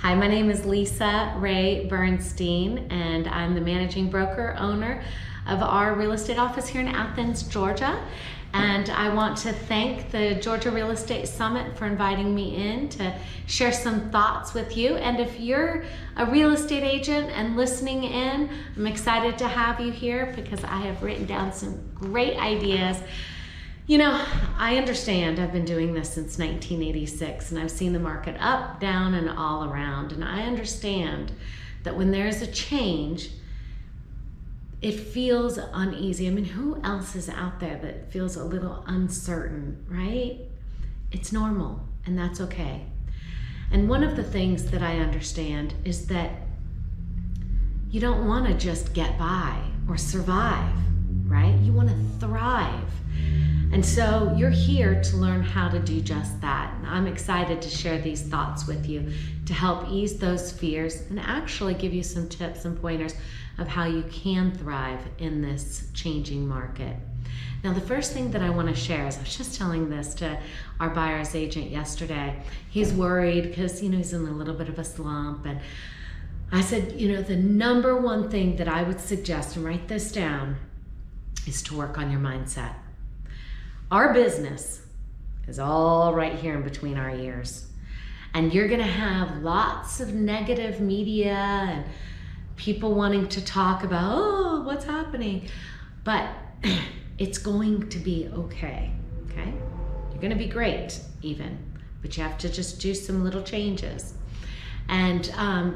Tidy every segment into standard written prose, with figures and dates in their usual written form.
Hi, my name is Lisa Ray Bernstein, and I'm the managing broker owner of our real estate office here in Athens, Georgia. And I want to thank the Georgia Real Estate Summit for inviting me in to share some thoughts with you. And if you're a real estate agent and listening in, I'm excited to have you here because I have written down some great ideas. You know, I understand. I've been doing this since 1986 and I've seen the market up, down, and all around. And I understand that when there's a change, it feels uneasy. I mean, who else is out there that feels a little uncertain, right? It's normal, and that's okay. And one of the things that I understand is that you don't want to just get by or survive, right? You want to thrive. And so you're here to learn how to do just that. And I'm excited to share these thoughts with you to help ease those fears and actually give you some tips and pointers of how you can thrive in this changing market. Now, the first thing that I want to share is I was just telling this to our buyer's agent yesterday. He's worried because, he's in a little bit of a slump. And I said, the number one thing that I would suggest, and write this down, is to work on your mindset. Our business is all right here in between our ears. And you're going to have lots of negative media and people wanting to talk about, what's happening? But it's going to be okay? You're going to be great even, but you have to just do some little changes. And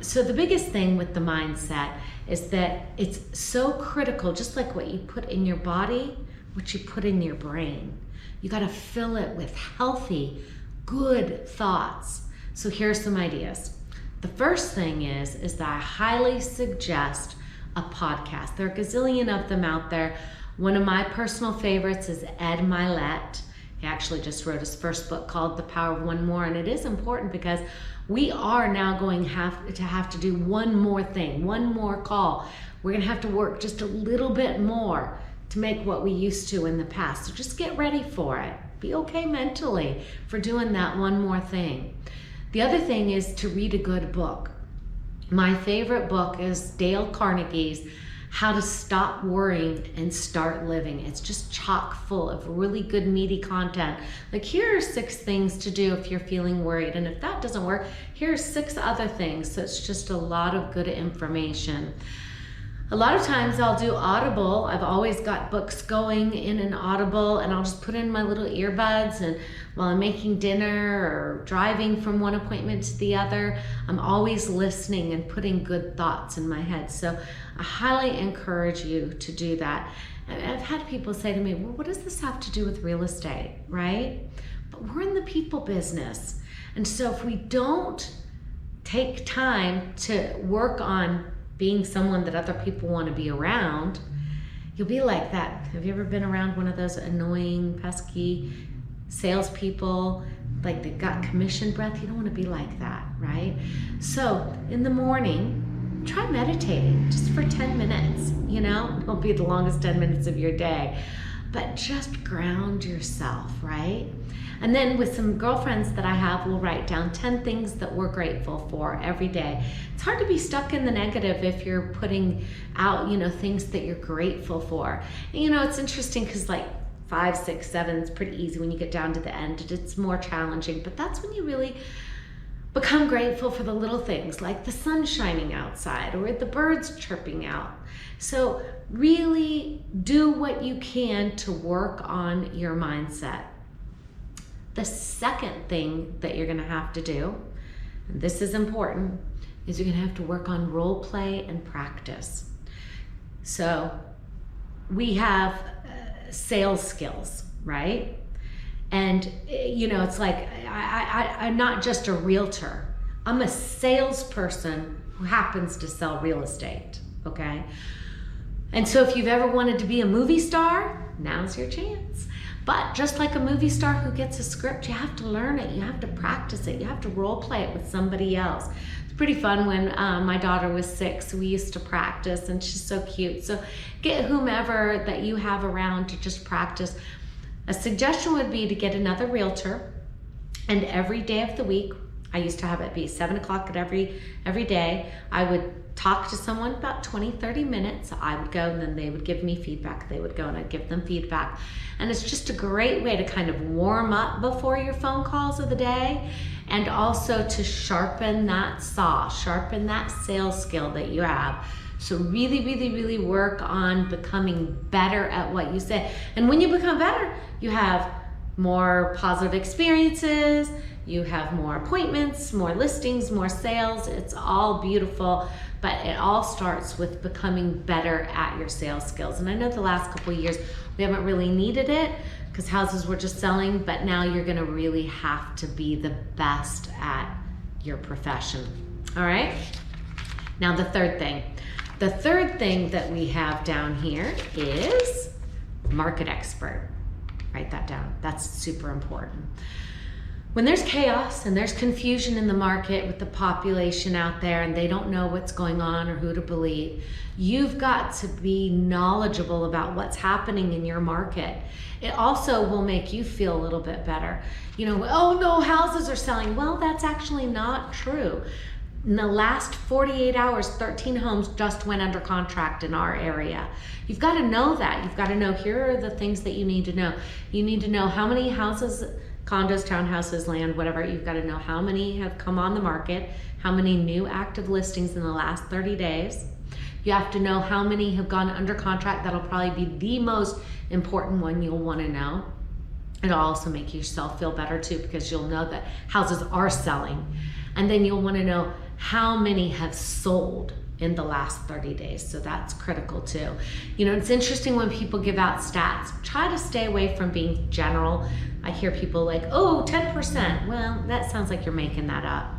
so the biggest thing with the mindset is that it's so critical, just like what you put in your body, what you put in your brain. You got to fill it with healthy, good thoughts. So here's some ideas. The first thing is that I highly suggest a podcast. There are a gazillion of them out there. One of my personal favorites is Ed Mylett. He actually just wrote his first book called The Power of One More, and it is important because we are now going to have to do one more thing, one more call. We're going to have to work just a little bit more to make what we used to in the past. So just get ready for it. Be okay mentally for doing that one more thing. The other thing is to read a good book. My favorite book is Dale Carnegie's How to Stop Worrying and Start Living. It's just chock full of really good meaty content. Like, here are 6 things to do if you're feeling worried. And if that doesn't work, here's 6 other things. So it's just a lot of good information. A lot of times I'll do Audible. I've always got books going in an Audible, and I'll just put in my little earbuds, and while I'm making dinner or driving from one appointment to the other, I'm always listening and putting good thoughts in my head. So I highly encourage you to do that. I've had people say to me, well, what does this have to do with real estate, right? But we're in the people business. And so if we don't take time to work on being someone that other people want to be around, you'll be like that. Have you ever been around one of those annoying, pesky salespeople? Like, they've got commission breath. You don't want to be like that, right? So in the morning, try meditating just for 10 minutes. It won't be the longest 10 minutes of your day, but just ground yourself, right? And then with some girlfriends that I have, we'll write down 10 things that we're grateful for every day. It's hard to be stuck in the negative if you're putting out, things that you're grateful for. And, it's interesting because 5, 6, 7 is pretty easy. When you get down to the end, it's more challenging. But that's when you really become grateful for the little things, like the sun shining outside or the birds chirping out. So really do what you can to work on your mindset. The second thing that you're going to have to do, and this is important, is you're going to have to work on role play and practice. So we have sales skills, right? And it's like I'm not just a realtor. I'm a salesperson who happens to sell real estate, okay? And so if you've ever wanted to be a movie star, now's your chance. But just like a movie star who gets a script, you have to learn it, you have to practice it, you have to role play it with somebody else. It's pretty fun. When my daughter was 6, we used to practice, and she's so cute. So get whomever that you have around to just practice. A suggestion would be to get another realtor, and every day of the week, I used to have it be 7 o'clock at every day. I would talk to someone about 20, 30 minutes. I would go and then they would give me feedback. They would go and I'd give them feedback. And it's just a great way to kind of warm up before your phone calls of the day, and also to sharpen that saw, sharpen that sales skill that you have. So really, really, really work on becoming better at what you say. And when you become better, you have more positive experiences, you have more appointments, more listings, more sales. It's all beautiful, but it all starts with becoming better at your sales skills. And I know the last couple of years we haven't really needed it because houses were just selling, but now you're gonna really have to be the best at your profession. All right? Now the third thing. The third thing that we have down here is market expert. Write that down. That's super important. When there's chaos and there's confusion in the market with the population out there and they don't know what's going on or who to believe, you've got to be knowledgeable about what's happening in your market. It also will make you feel a little bit better. You know, oh no, houses are selling. Well, that's actually not true. In the last 48 hours, 13 homes just went under contract in our area. You've got to know that. You've got to know, here are the things that you need to know. You need to know how many houses, condos, townhouses, land, whatever. You've got to know how many have come on the market, how many new active listings in the last 30 days. You have to know how many have gone under contract. That'll probably be the most important one you'll want to know. It'll also make yourself feel better too, because you'll know that houses are selling. And then you'll want to know how many have sold in the last 30 days. So that's critical too. You know, it's interesting when people give out stats. Try to stay away from being general. I hear people like, oh, 10%. Well, that sounds like you're making that up.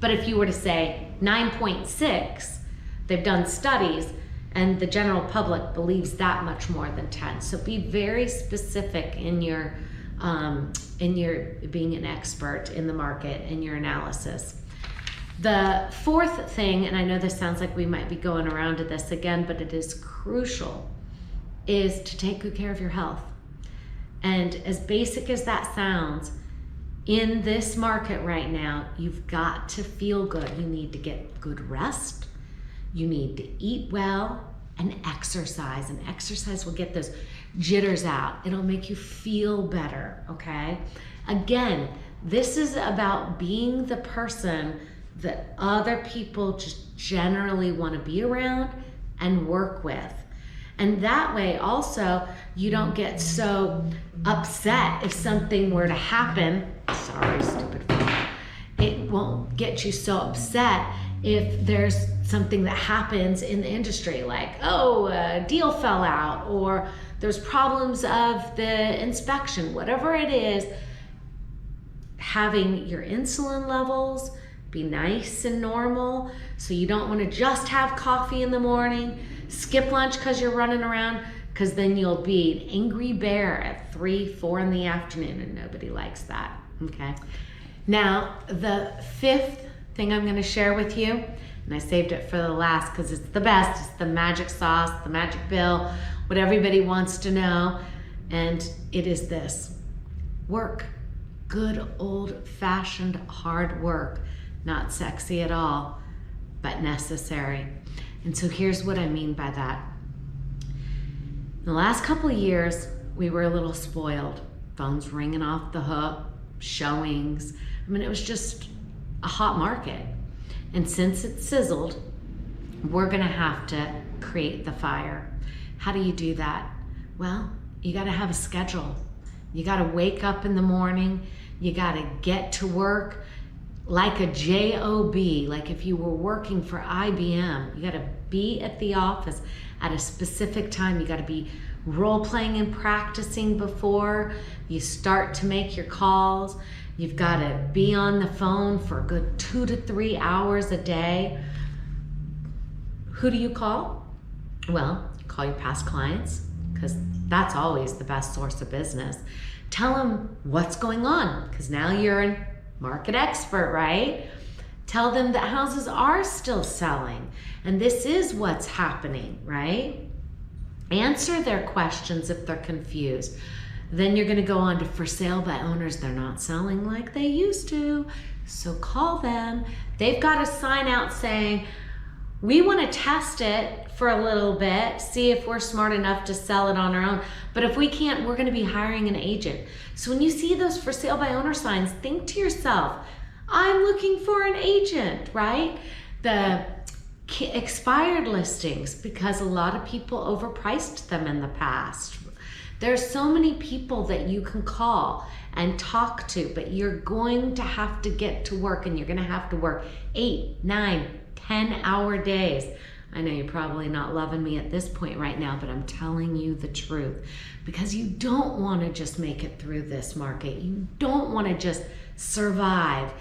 But if you were to say 9.6, they've done studies and the general public believes that much more than 10. So be very specific in your being an expert in the market in your analysis. The fourth thing, and I know this sounds like we might be going around to this again, but it is crucial, is to take good care of your health. And as basic as that sounds, in this market right now, you've got to feel good. You need to get good rest. You need to eat well and exercise. And exercise will get those jitters out. It'll make you feel better, okay? Again, this is about being the person that other people just generally want to be around and work with. And that way also, you don't get so upset if something were to happen. Sorry, stupid phone. It won't get you so upset if there's something that happens in the industry, like, oh, a deal fell out, or there's problems of the inspection, whatever it is. Having your insulin levels be nice and normal, so you don't want to just have coffee in the morning, skip lunch because you're running around, because then you'll be an angry bear at 3, 4 in the afternoon, and nobody likes that, okay? Now, the fifth thing I'm going to share with you, and I saved it for the last because it's the best, it's the magic sauce, the magic pill, what everybody wants to know, and it is this: work. Good old-fashioned hard work. Not sexy at all, but necessary. And so here's what I mean by that. In the last couple of years, we were a little spoiled. Phones ringing off the hook, showings. I mean, it was just a hot market. And since it sizzled, we're gonna have to create the fire. How do you do that? Well, you gotta have a schedule. You gotta wake up in the morning, you gotta get to work like a job, like if you were working for IBM. You gotta be at the office at a specific time. You gotta be role-playing and practicing before you start to make your calls. You've gotta be on the phone for a good 2 to 3 hours a day. Who do you call? Well, you call your past clients, because that's always the best source of business. Tell them what's going on, because now you're a market expert, right? Tell them that houses are still selling and this is what's happening, right? Answer their questions if they're confused. Then you're going to go on to for sale by owners. They're not selling like they used to. So call them. They've got a sign out saying, we want to test it for a little bit, see if we're smart enough to sell it on our own. But if we can't, we're going to be hiring an agent. So when you see those for sale by owner signs, think to yourself, I'm looking for an agent, right? The expired listings, because a lot of people overpriced them in the past. There's so many people that you can call and talk to, but you're going to have to get to work, and you're going to have to work 8, 9, 10-hour days. I know you're probably not loving me at this point right now, but I'm telling you the truth, because you don't want to just make it through this market. You don't want to just survive.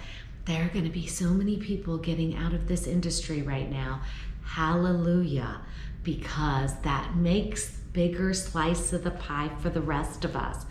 There are going to be so many people getting out of this industry right now. Hallelujah, because that makes bigger slice of the pie for the rest of us.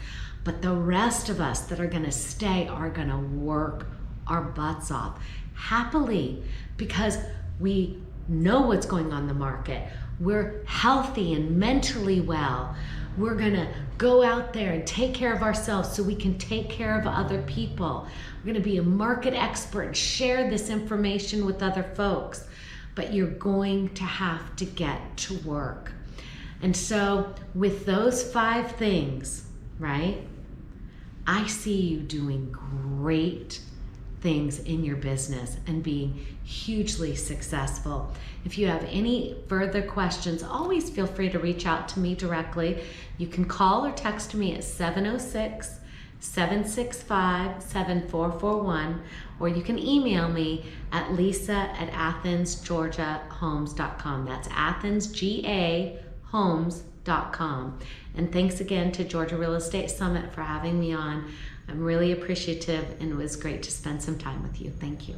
But the rest of us that are going to stay are going to work our butts off happily, because we know what's going on in the market. We're healthy and mentally well. We're going to go out there and take care of ourselves so we can take care of other people. We're going to be a market expert and share this information with other folks. But you're going to have to get to work. And so with those 5 things, right, I see you doing great things in your business and being hugely successful. If you have any further questions, always feel free to reach out to me directly. You can call or text me at 706-765-7441, or you can email me at lisa@athensgeorgiahomes.com. That's athensgahomes.com. And thanks again to Georgia Real Estate Summit for having me on. I'm really appreciative, and it was great to spend some time with you. Thank you.